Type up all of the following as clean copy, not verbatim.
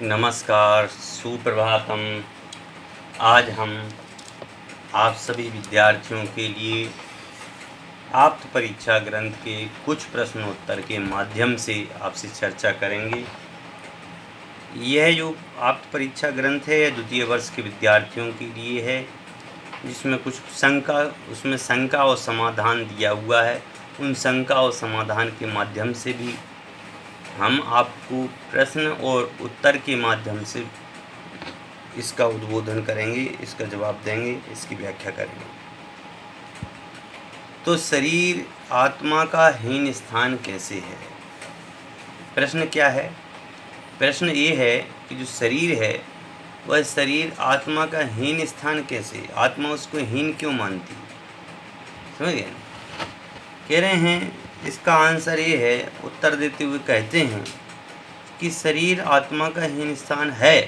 नमस्कार, सुप्रभातम। आज हम आप सभी विद्यार्थियों के लिए आप्त परीक्षा ग्रंथ के कुछ प्रश्नोत्तर के माध्यम से आपसे चर्चा करेंगे। यह जो आप्त परीक्षा ग्रंथ है यह द्वितीय वर्ष के विद्यार्थियों के लिए है, जिसमें कुछ उसमें शंका और समाधान दिया हुआ है। उन शंका और समाधान के माध्यम से भी हम आपको प्रश्न और उत्तर के माध्यम से इसका उद्बोधन करेंगे, इसका जवाब देंगे, इसकी व्याख्या करेंगे। तो शरीर आत्मा का हीन स्थान कैसे है? प्रश्न क्या है? प्रश्न ये है कि जो शरीर है वह शरीर आत्मा का हीन स्थान कैसे? आत्मा उसको हीन क्यों मानती? समझ गए? कह रहे हैं इसका आंसर ये है, उत्तर देते हुए कहते हैं कि शरीर आत्मा का हीन स्थान है।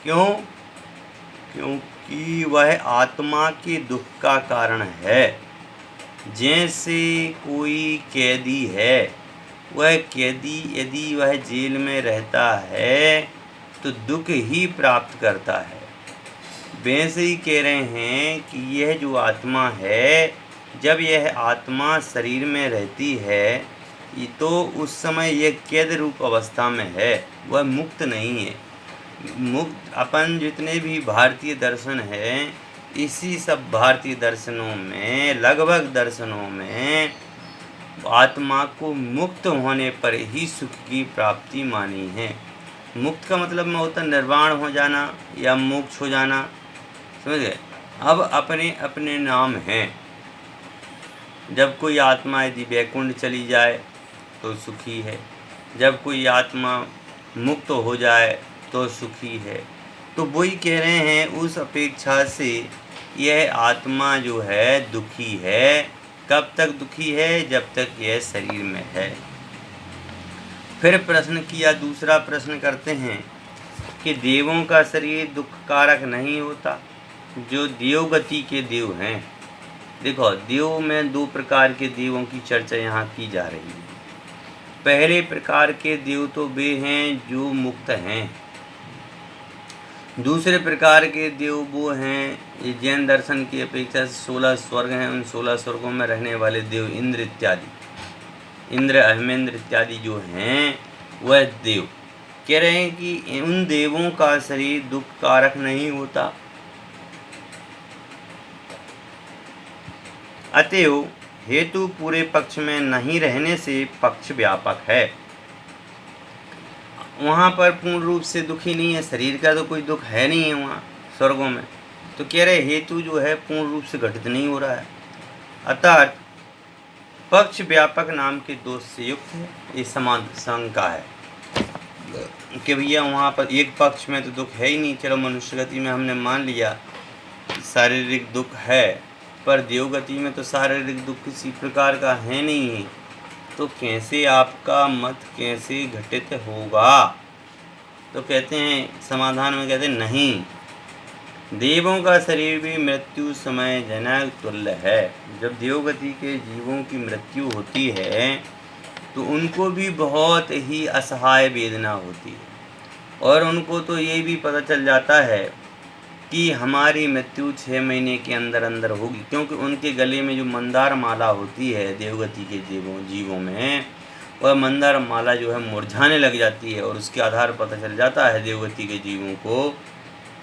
क्यों? क्योंकि वह आत्मा के दुख का कारण है। जैसे कोई कैदी है, वह कैदी यदि वह जेल में रहता है तो दुख ही प्राप्त करता है। वैसे ही कह रहे हैं कि यह जो आत्मा है, जब यह आत्मा शरीर में रहती है तो उस समय यह कैद रूप अवस्था में है, वह मुक्त नहीं है। मुक्त अपन जितने भी भारतीय दर्शन हैं, इसी सब भारतीय दर्शनों में, लगभग दर्शनों में आत्मा को मुक्त होने पर ही सुख की प्राप्ति मानी है। मुक्त का मतलब में होता निर्वाण हो जाना या मोक्ष हो जाना। समझ गए? अब अपने अपने नाम हैं। जब कोई आत्मा यदि वैकुंठ चली जाए तो सुखी है, जब कोई आत्मा मुक्त हो जाए तो सुखी है। तो वही कह रहे हैं उस अपेक्षा से यह आत्मा जो है दुखी है। कब तक दुखी है? जब तक यह शरीर में है। फिर प्रश्न किया, दूसरा प्रश्न करते हैं कि देवों का शरीर दुख कारक नहीं होता? जो देवगति के देव हैं, देखो देव में दो प्रकार के देवों की चर्चा यहाँ की जा रही है। पहले प्रकार के देव तो वे हैं जो मुक्त हैं। दूसरे प्रकार के देव वो हैं, ये जैन दर्शन की अपेक्षा 16 स्वर्ग हैं, उन 16 स्वर्गों में रहने वाले देव इंद्र इत्यादि, इंद्र अहमेंद्र इत्यादि जो हैं वह देव। कह रहे हैं कि उन देवों का शरीर दुख कारक नहीं होता। अतएव हेतु पूरे पक्ष में नहीं रहने से पक्ष व्यापक है। वहाँ पर पूर्ण रूप से दुखी नहीं है, शरीर का तो कोई दुख है नहीं है वहाँ स्वर्गों में। तो कह रहे हेतु जो है पूर्ण रूप से घटित नहीं हो रहा है, अर्थात पक्ष व्यापक नाम के दोष से युक्त है। ये समान शंका है कि भैया वहाँ पर एक पक्ष में तो दुख है ही नहीं। चलो मनुष्य गति में हमने मान लिया शारीरिक दुख है, पर देवगति में तो शारीरिक दुख किसी प्रकार का है नहीं है। तो कैसे आपका मत कैसे घटित होगा? तो कहते हैं समाधान में, कहते हैं नहीं, देवों का शरीर भी मृत्यु समय जनक तुल्य है। जब देवगति के जीवों की मृत्यु होती है तो उनको भी बहुत ही असहाय वेदना होती है, और उनको तो ये भी पता चल जाता है कि हमारी मृत्यु 6 महीने के अंदर अंदर होगी, क्योंकि उनके गले में जो मंदार माला होती है देवगति के जीवों में, वह मंदार माला जो है मुरझाने लग जाती है, और उसके आधार पर पता चल जाता है देवगति के जीवों को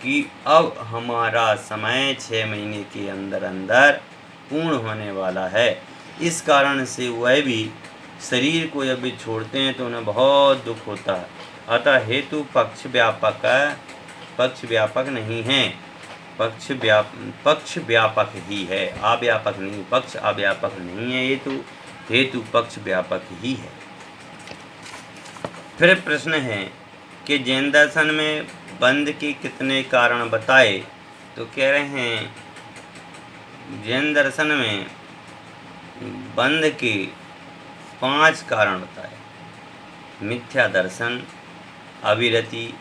कि अब हमारा समय 6 महीने के अंदर अंदर पूर्ण होने वाला है। इस कारण से वह भी शरीर को जब भी छोड़ते हैं तो उन्हें बहुत दुख होता है। अतः हेतु पक्ष व्यापक नहीं है, पक्ष व्यापक ही है, अव्यापक नहीं। पक्ष अव्यापक नहीं है, हेतु पक्ष व्यापक ही है। फिर प्रश्न है कि जैन दर्शन में बंध के कितने कारण बताए? तो कह रहे हैं जैन दर्शन में बंध के 5 कारण बताए: मिथ्या दर्शन, अविरति,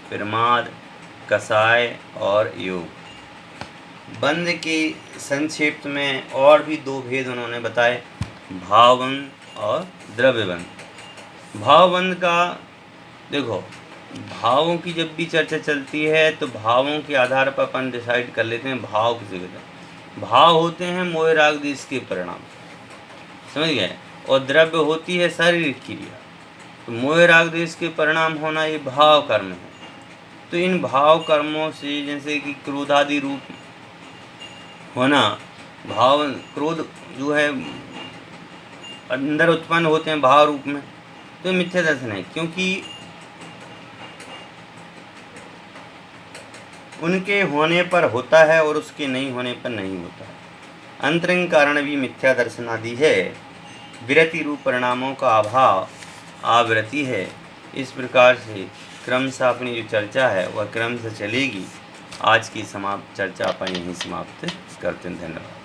प्रमाद, कसाय और योग। बंध के संक्षिप्त में और भी 2 भेद उन्होंने बताए, भावबंध और द्रव्यबंध। भावबंध का देखो, भावों की जब भी चर्चा चलती है तो भावों के आधार पर अपन डिसाइड कर लेते हैं भाव किसे कहते हैं। भाव होते हैं मोह राग द्वेष के परिणाम, समझ गए, और द्रव्य होती है शारीरिक क्रिया। तो मोह राग द्वेष के परिणाम होना ये भाव कर्म है। तो इन भाव कर्मों से जैसे कि क्रोध आदि रूप होना, भाव क्रोध जो है अंदर उत्पन्न होते हैं भाव रूप में, तो मिथ्या दर्शन है, क्योंकि उनके होने पर होता है और उसके नहीं होने पर नहीं होता है। अंतरंग कारण भी मिथ्या दर्शन आदि है। विरति रूप परिणामों का अभाव आवृत्ति है। इस प्रकार से क्रमशः अपनी जो चर्चा है वह क्रम से चलेगी। आज की चर्चा अपन यहीं समाप्त करते हैं। धन्यवाद।